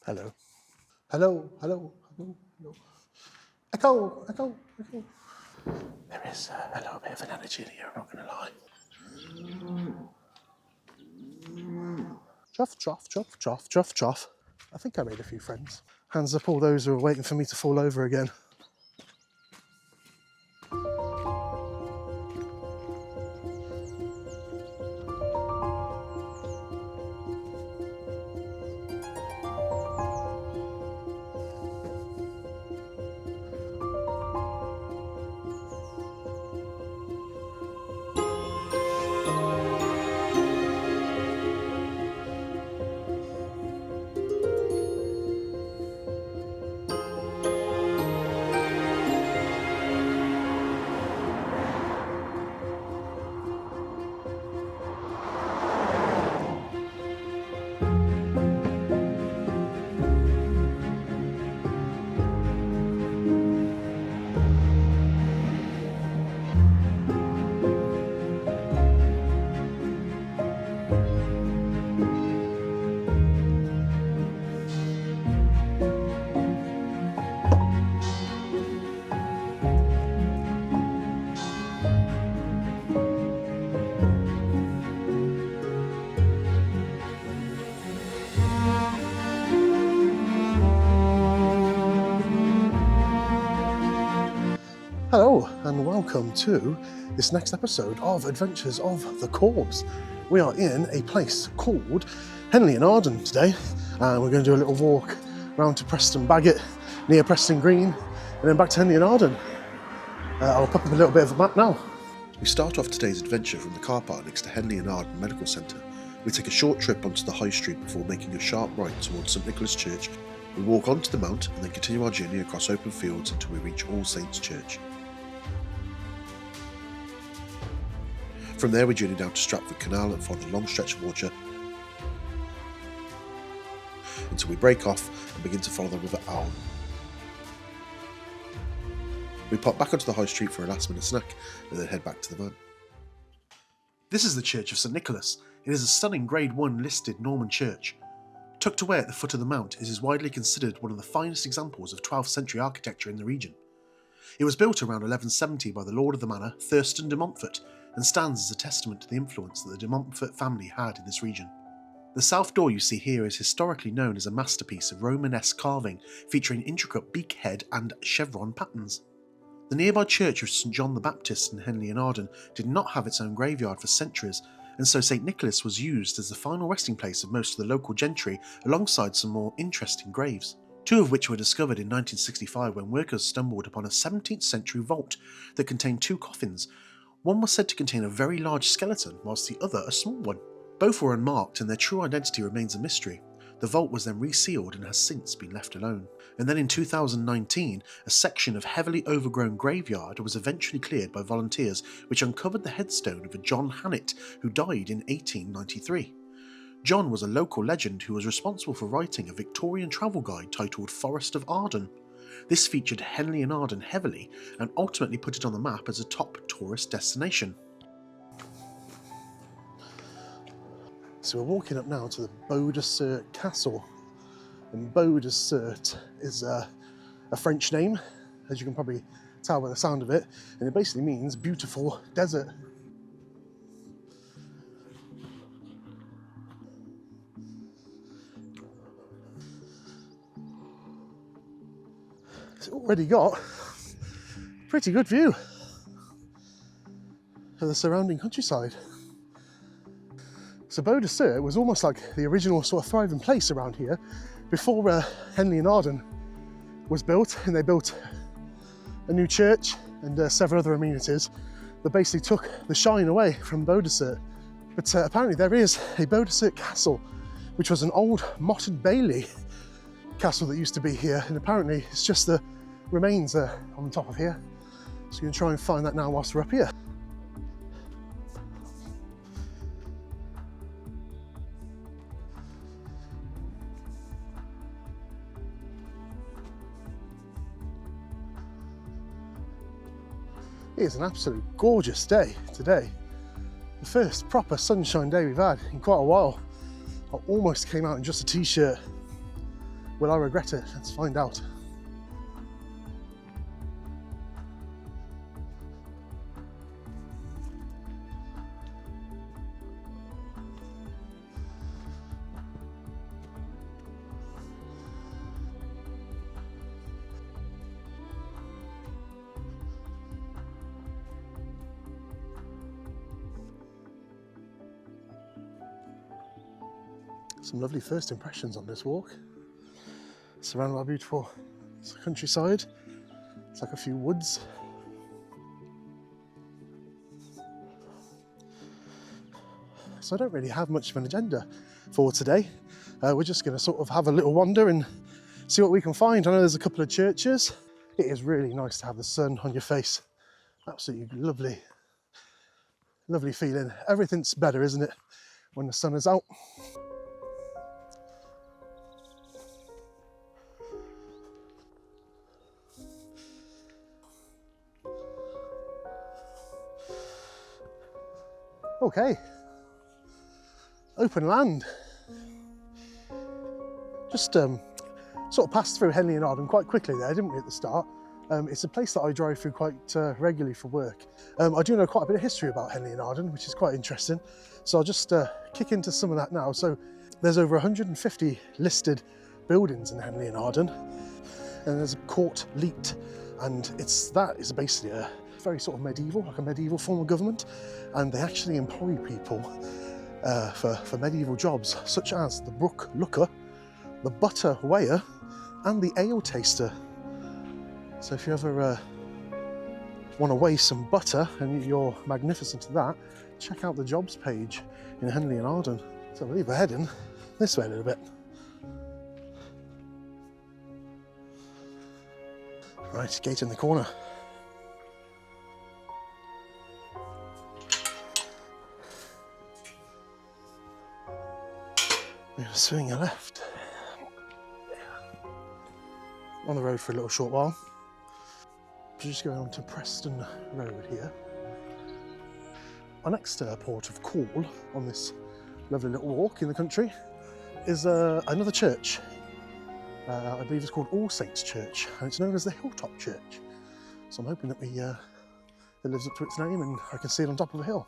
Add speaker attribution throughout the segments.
Speaker 1: Hello. Hello, hello, hello, hello. Echo, echo, echo. There is a little bit of an energy in here, I'm not going to lie. Chuff, chuff, chuff, chuff, chuff, chuff. I think I made a few friends. Hands up all those who are waiting for me to fall over again. Hello and welcome to this next episode of Adventures of the Corps. We are in a place called Henley-in-Arden today, and we're going to do a little walk round to Preston Bagot near Preston Green and then back to Henley-in-Arden. I'll pop up a little bit of a map now. We start off today's adventure from the car park next to Henley-in-Arden Medical Centre. We take a short trip onto the high street before making a sharp right towards St Nicholas Church. We walk onto the Mount and then continue our journey across open fields until we reach All Saints Church. From there we journey down to Stratford Canal and follow the long stretch of water until we break off and begin to follow the River Arden. We pop back onto the high street for a last minute snack and then head back to the van. This is the Church of St Nicholas. It is a stunning Grade 1 listed Norman church. Tucked away at the foot of the Mount, it is widely considered one of the finest examples of 12th century architecture in the region. It was built around 1170 by the Lord of the Manor, Thurston de Montfort, and stands as a testament to the influence that the de Montfort family had in this region. The south door you see here is historically known as a masterpiece of Romanesque carving featuring intricate beak head and chevron patterns. The nearby church of St John the Baptist in Henley-in-Arden did not have its own graveyard for centuries, and so St Nicholas was used as the final resting place of most of the local gentry alongside some more interesting graves. Two of which were discovered in 1965 when workers stumbled upon a 17th century vault that contained two coffins. One was said to contain a very large skeleton, whilst the other a small one. Both were unmarked and their true identity remains a mystery. The vault was then resealed and has since been left alone. And then in 2019, a section of heavily overgrown graveyard was eventually cleared by volunteers, which uncovered the headstone of a John Hannett who died in 1893. John was a local legend who was responsible for writing a Victorian travel guide titled Forest of Arden. This featured Henley-in-Arden heavily and ultimately put it on the map as a top tourist destination. So we're walking up now to the Beaudesert Castle, and Beaudesert is a French name, as you can probably tell by the sound of it, and it basically means beautiful desert. It's already got a pretty good view of the surrounding countryside. So Beaudesert was almost like the original sort of thriving place around here before Henley-in-Arden was built, and they built a new church and several other amenities that basically took the shine away from Beaudesert. But apparently there is a Beaudesert Castle, which was an old Motte and Bailey castle that used to be here, and apparently it's just the remains on the top of here. So we're going to try and find that now whilst we're up here. It is an absolute gorgeous day today. The first proper sunshine day we've had in quite a while. I almost came out in just a t-shirt Will I regret it? Let's find out. Some lovely first impressions on this walk. Surrounded by beautiful countryside. It's like a few woods. So I don't really have much of an agenda for today. We're just going to sort of have a little wander and see what we can find. I know there's a couple of churches. It is really nice to have the sun on your face. Absolutely lovely, lovely feeling. Everything's better, isn't it, when the sun is out? Okay, open land. Just sort of passed through Henley-in-Arden quite quickly there, didn't we, at the start? It's a place that I drive through quite regularly for work. I do know quite a bit of history about Henley-in-Arden, which is quite interesting. So I'll just kick into some of that now. So there's over 150 listed buildings in Henley-in-Arden, and there's a court leet, and that is basically a very sort of medieval, like a medieval form of government, and they actually employ people for medieval jobs, such as the brook looker, the butter weigher, and the ale taster. So if you ever want to weigh some butter and you're magnificent at that, check out the jobs page in Henley-in-Arden. So I believe we're heading this way a little bit. Right, gate in the corner. We're going to swing a left. On the road for a little short while. We're just going on to Preston Road here. Our next port of call on this lovely little walk in the country is another church. I believe it's called All Saints Church, and it's known as the Hilltop Church. So I'm hoping that it lives up to its name and I can see it on top of a hill.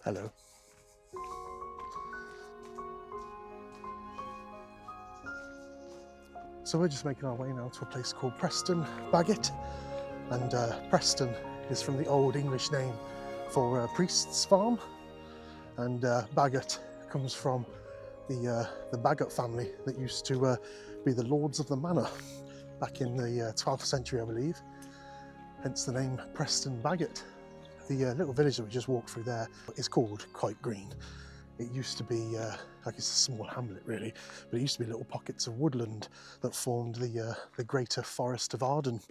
Speaker 1: Hello. So we're just making our way now to a place called Preston Bagot, and Preston is from the Old English name for priest's farm, and Bagot comes from the Bagot family that used to be the lords of the manor back in the 12th century, I believe, hence the name Preston Bagot. The little village that we just walked through there is called Quite Green. It used to be, like it's a small hamlet really, but it used to be little pockets of woodland that formed the greater Forest of Arden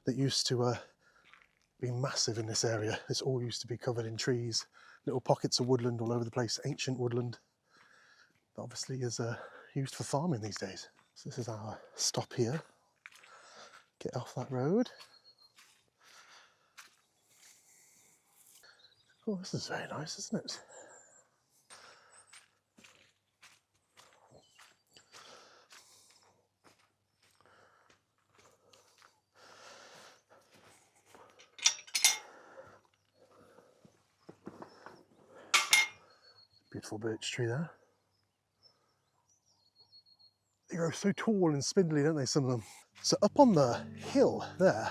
Speaker 1: that used to be massive in this area. This all used to be covered in trees, little pockets of woodland all over the place, ancient woodland that obviously is used for farming these days. So this is our stop here. Get off that road. Oh, this is very nice, isn't it? Beautiful birch tree there. They grow so tall and spindly, don't they, some of them? So up on the hill there,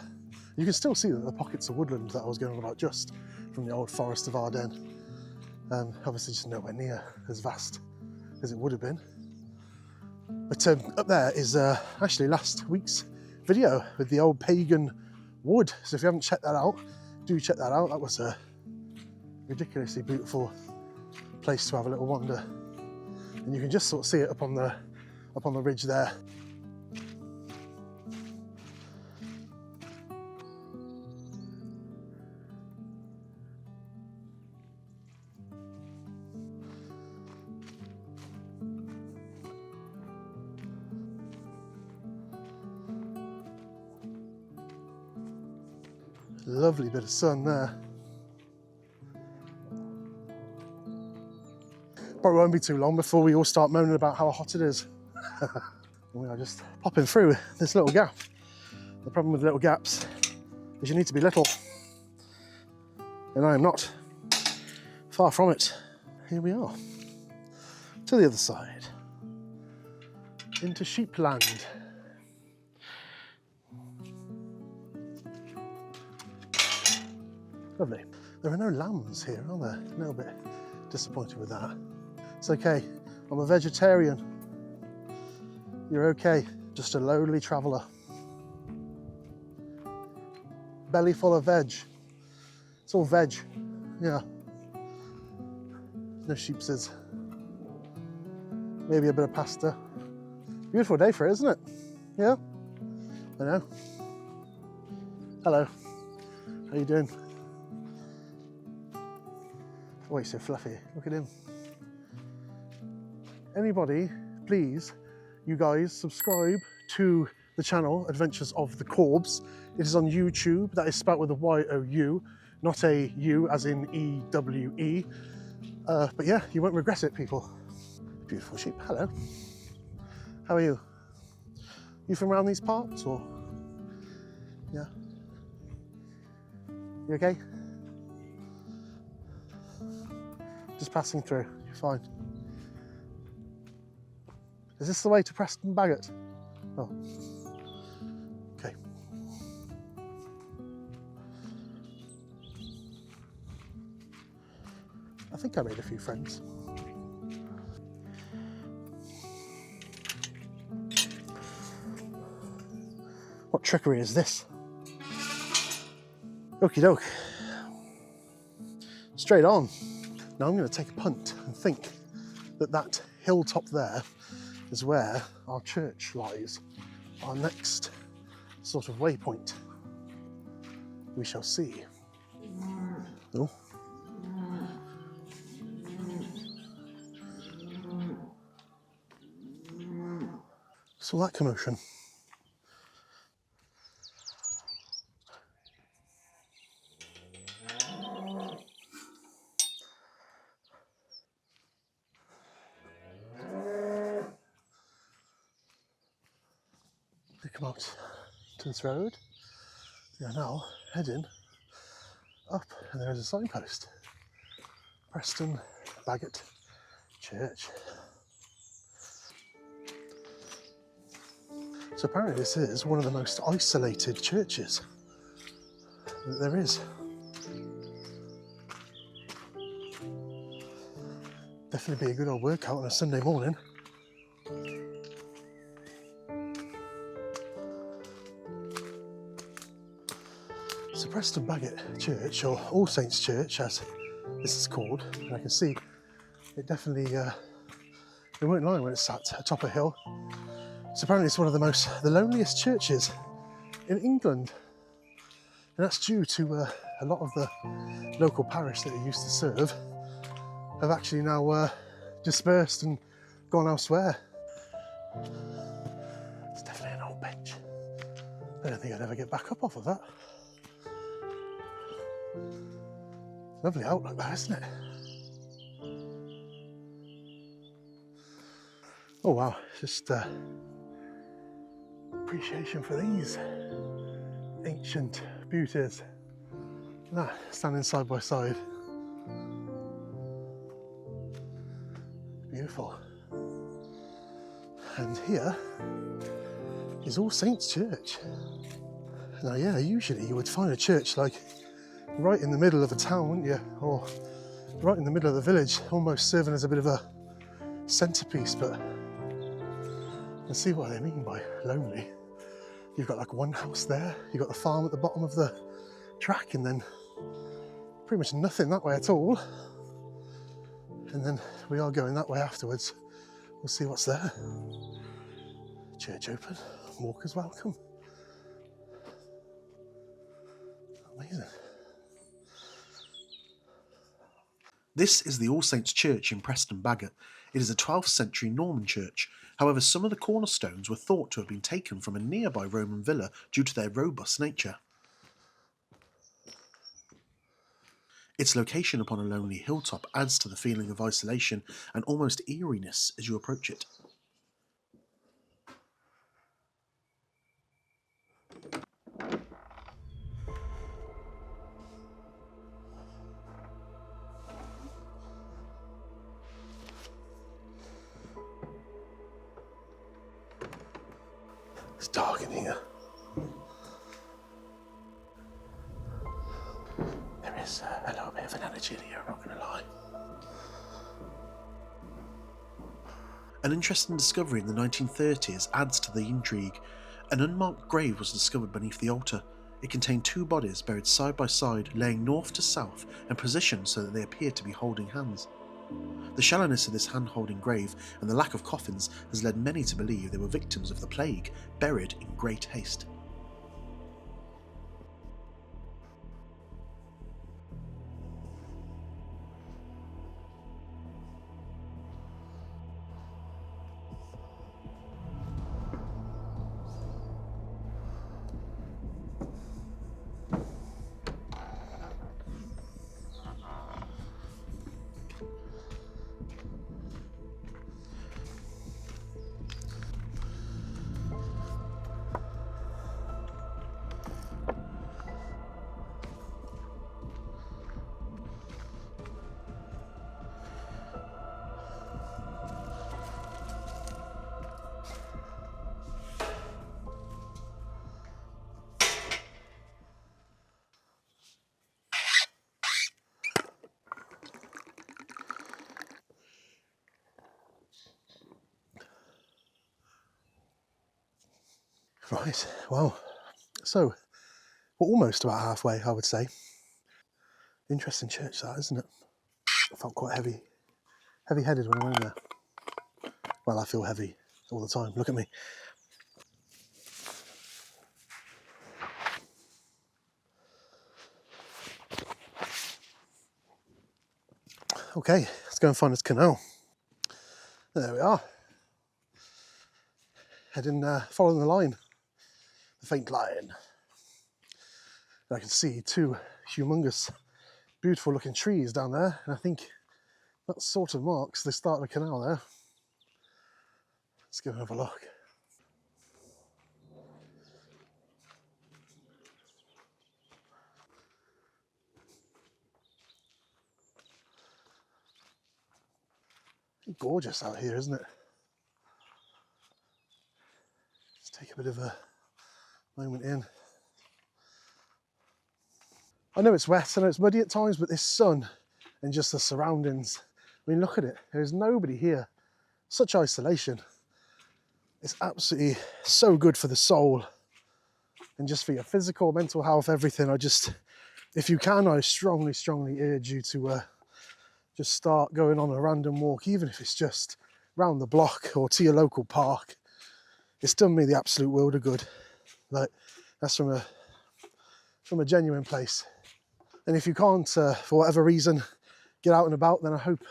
Speaker 1: you can still see the pockets of woodland that I was going on about just from the old Forest of Arden. Obviously just nowhere near as vast as it would have been. But up there is actually last week's video with the old pagan wood. So if you haven't checked that out, do check that out. That was a ridiculously beautiful place to have a little wander. And you can just sort of see it up on the ridge there. Lovely bit of sun there. Probably won't be too long before we all start moaning about how hot it is. We are just popping through this little gap. The problem with little gaps is you need to be little. And I am not. Far from it. Here we are. To the other side. Into sheepland. Lovely. There are no lambs here, are there? A little bit disappointed with that. It's okay. I'm a vegetarian. You're okay. Just a lowly traveller. Belly full of veg. It's all veg. Yeah. No sheepses. Maybe a bit of pasta. Beautiful day for it, isn't it? Yeah? I know. Hello. How you doing? Oh, he's so fluffy. Look at him. Anybody, please, you guys, subscribe to the channel Adventures of the Corbs. It is on YouTube. That is spelt with a Y-O-U, not a U as in E-W-E. But yeah, you won't regret it, people. Beautiful sheep. Hello. How are you? You from around these parts, or? Yeah. You okay? Just passing through. You're fine. Is this the way to Preston Bagot? Oh. Okay. I think I made a few friends. What trickery is this? Okie doke. Straight on. Now I'm going to take a punt and think that that hilltop there is where our church lies. Our next sort of waypoint. We shall see. Oh. So that commotion. We come out to this road. We are now heading up, and there is a signpost. Preston Bagot Church. So apparently this is one of the most isolated churches that there is. Definitely be a good old workout on a Sunday morning. So Preston Bagot Church, or All Saints Church as this is called, and I can see it definitely, it weren't lying when it's sat atop a hill. So apparently it's one of the loneliest churches in England. And that's due to a lot of the local parish that it used to serve have actually now dispersed and gone elsewhere. It's definitely an old bench. I don't think I'd ever get back up off of that. Lovely outlook that, isn't it? Oh wow, just appreciation for these ancient beauties. That standing side by side. Beautiful. And here is All Saints Church. Now yeah, usually you would find a church like right in the middle of a town, wouldn't you? Or right in the middle of the village, almost serving as a bit of a centrepiece, but you see what they mean by lonely. You've got like one house there, you've got the farm at the bottom of the track, and then pretty much nothing that way at all. And then we are going that way afterwards. We'll see what's there. Church open, walkers welcome. Amazing. This is the All Saints Church in Preston Bagot. It is a 12th century Norman church. However, some of the cornerstones were thought to have been taken from a nearby Roman villa due to their robust nature. Its location upon a lonely hilltop adds to the feeling of isolation and almost eeriness as you approach it. It's dark in here. There is a little bit of an energy in here, I'm not going to lie. An interesting discovery in the 1930s adds to the intrigue. An unmarked grave was discovered beneath the altar. It contained two bodies buried side by side, laying north to south and positioned so that they appeared to be holding hands. The shallowness of this hand-holding grave and the lack of coffins has led many to believe they were victims of the plague, buried in great haste. Right, well, so we're almost about halfway, I would say. Interesting church that, isn't it? I felt quite heavy-headed when I went in there. Well, I feel heavy all the time, look at me. Okay, let's go and find this canal. There we are. Heading, following the line, the faint line. And I can see two humongous, beautiful looking trees down there, and I think that sort of marks the start of the canal there. Let's go and have a look. Gorgeous out here, isn't it? Let's take a bit of a moment in. I know it's wet, I know it's muddy at times, but this sun and just the surroundings, I mean, look at it. There's nobody here. Such isolation. It's absolutely so good for the soul and just for your physical, mental health, everything. If you can, I strongly urge you to just start going on a random walk, even if it's just round the block or to your local park. It's done me the absolute world of good. Like, that's from a genuine place. And if you can't, for whatever reason, get out and about, then I hope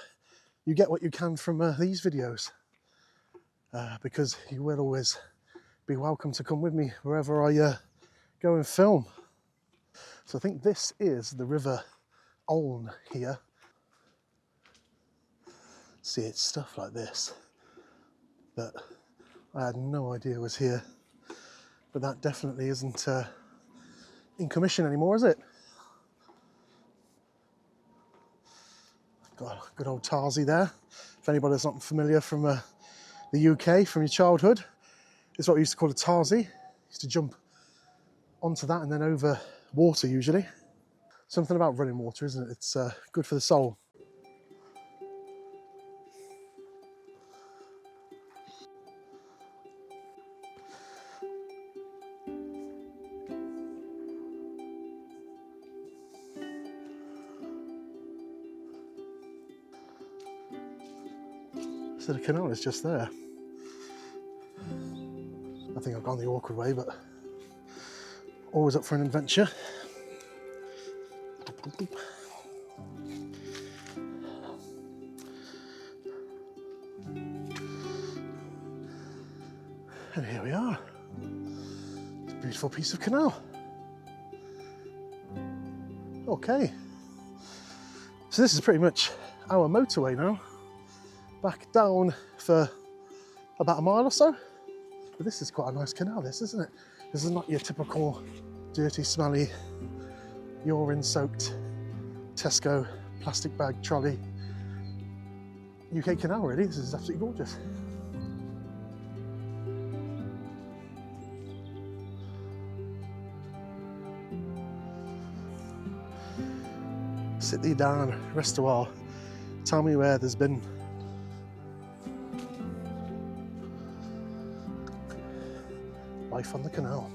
Speaker 1: you get what you can from these videos, because you will always be welcome to come with me wherever I go and film. So I think this is the River Olne here. See, it's stuff like this that I had no idea was here, but that definitely isn't in commission anymore, is it? Got a good old Tarsy there. If anybody's not familiar from the UK, from your childhood, it's what we used to call a Tarsy. Used to jump onto that and then over water usually. Something about running water, isn't it? It's good for the soul. So the canal is just there. I think I've gone the awkward way, but always up for an adventure. And here we are. It's a beautiful piece of canal. Okay. So this is pretty much our motorway now. Back down for about a mile or so. But this is quite a nice canal, this, isn't it? This is not your typical dirty, smelly, urine-soaked Tesco plastic bag trolley UK canal, really. This is absolutely gorgeous. Sit thee down, rest a while. Tell me where there's been life on the canal.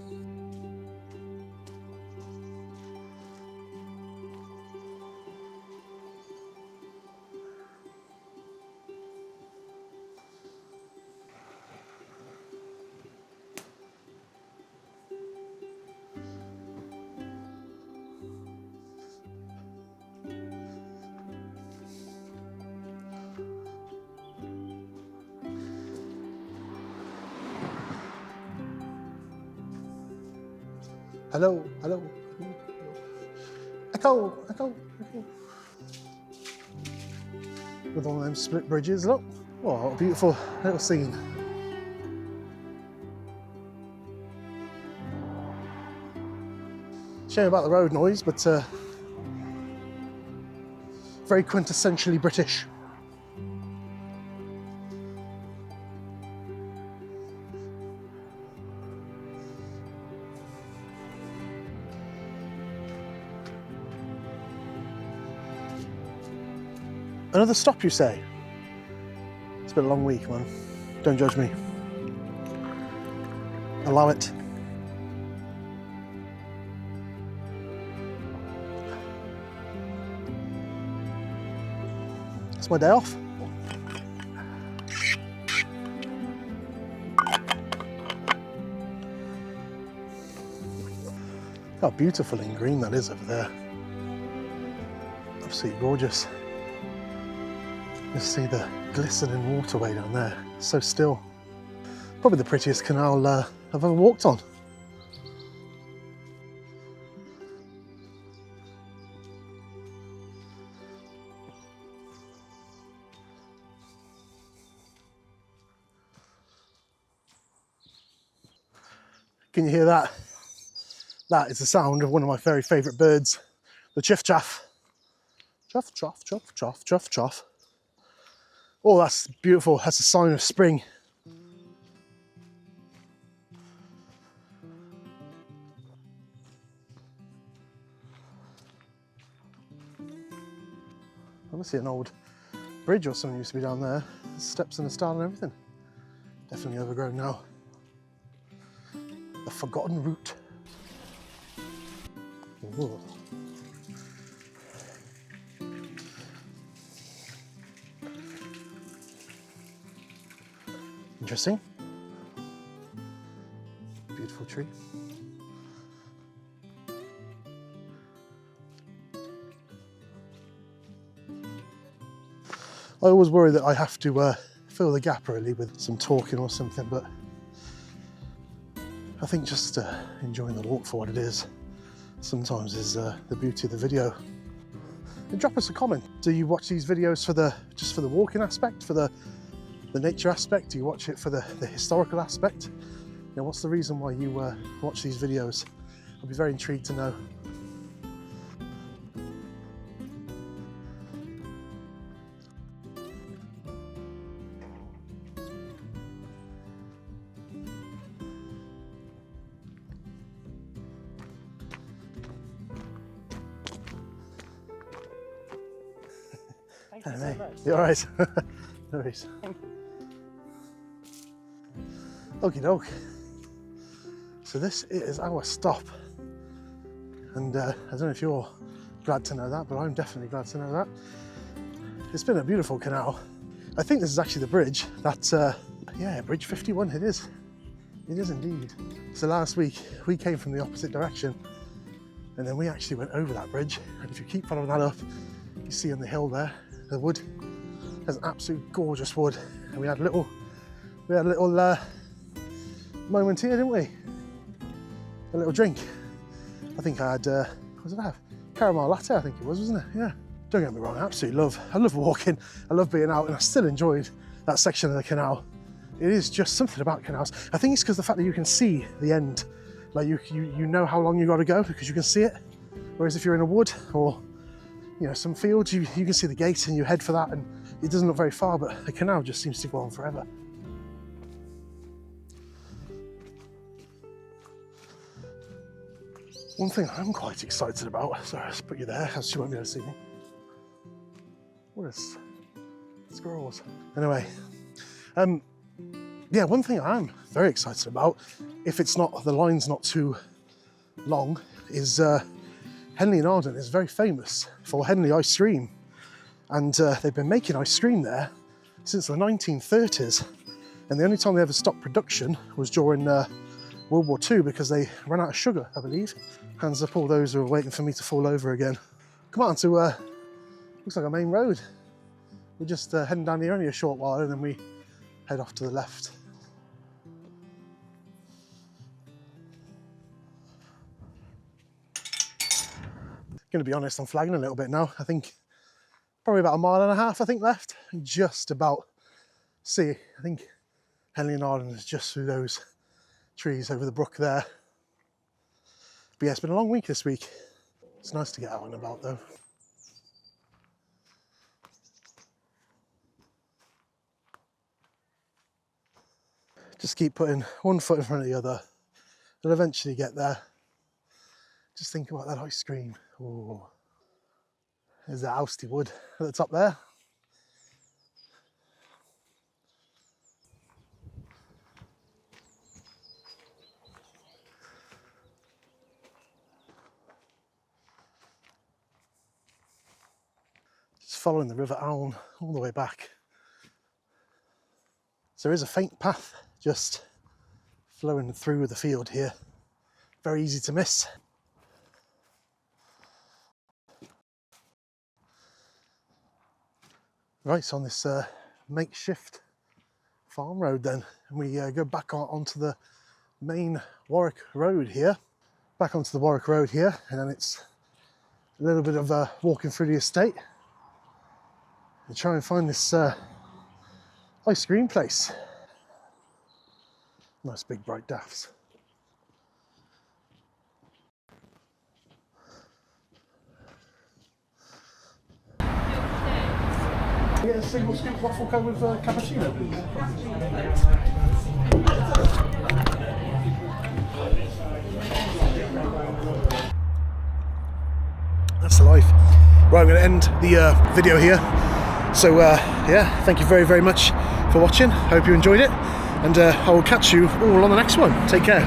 Speaker 1: Hello, hello. Echo, echo, echo. With all them split bridges, look. Oh, what a beautiful little scene. Shame about the road noise, but very quintessentially British. Another stop, you say? It's been a long week, man. Don't judge me. Allow it. It's my day off. How beautiful and green that is over there. Absolutely gorgeous. Just see the glistening waterway down there. So still. Probably the prettiest canal I've ever walked on. Can you hear that? That is the sound of one of my very favourite birds, the chiff-chaff. Chuff, chuff, chuff, chuff, chuff, chuff. Oh, that's beautiful. That's a sign of spring. I must see an old bridge or something used to be down there. Steps in the style and everything. Definitely overgrown now. The forgotten route. Ooh. Interesting. Beautiful tree. I always worry that I have to fill the gap really with some talking or something, but I think just enjoying the walk for what it is sometimes is the beauty of the video. And drop us a comment. Do you watch these videos for just for the walking aspect, for the nature aspect? Do you watch it for the historical aspect? You know, what's the reason why you watch these videos? I'd be very intrigued to know.
Speaker 2: Thank you so much.
Speaker 1: You all right? No worries. Okie doke. So this is our stop. And I don't know if you're glad to know that, but I'm definitely glad to know that. It's been a beautiful canal. I think this is actually the bridge. That's, yeah, Bridge 51, it is. It is indeed. So last week, we came from the opposite direction, and then we actually went over that bridge. And if you keep following that up, you see on the hill there, the wood. There's an absolute gorgeous wood. And we had a little moment here, didn't we? A little drink. I think I had, what did I have? Caramel latte, I think it was, wasn't it? Yeah. Don't get me wrong, I love walking, I love being out, and I still enjoyed that section of the canal. It is just something about canals. I think it's because the fact that you can see the end, like you know how long you got to go because you can see it. Whereas if you're in a wood or some fields, you can see the gate and you head for that, and it doesn't look very far. But the canal just seems to go on forever. One thing I'm quite excited about. Sorry, I'll just put you there, else you won't be able to see me. What is squirrels? Anyway, yeah, one thing I'm very excited about, if the line's not too long, is Henley-in-Arden is very famous for Henley ice cream, and they've been making ice cream there since the 1930s, and the only time they ever stopped production was during World War II because they ran out of sugar, I believe. Hands up all those who are waiting for me to fall over again. Come on to looks like a main road. We're just heading down here only a short while, and then we head off to the left. Gonna be honest, I'm flagging a little bit now. I think probably about 1.5 miles, I think, left. Just about see. I think Henley-in-Arden is just through those trees over the brook there. But yeah, it's been a long week this week. It's nice to get out and about though. Just keep putting one foot in front of the other. You'll eventually get there. Just think about that ice cream. Oh, there's that ousty wood at the top there. Just following the River Aln all the way back. So there is a faint path just flowing through the field here. Very easy to miss. Right, so on this makeshift farm road then, and we go back onto the main Warwick road here. Back onto the Warwick road here, and then it's a little bit of walking through the estate and try and find this ice cream place. Nice big bright daffs. Can I get a single scoop waffle cone with cappuccino, please? That's the life. Right, I'm going to end the video here. So yeah, thank you very, very much for watching. Hope you enjoyed it, and I will catch you all on the next one. Take care.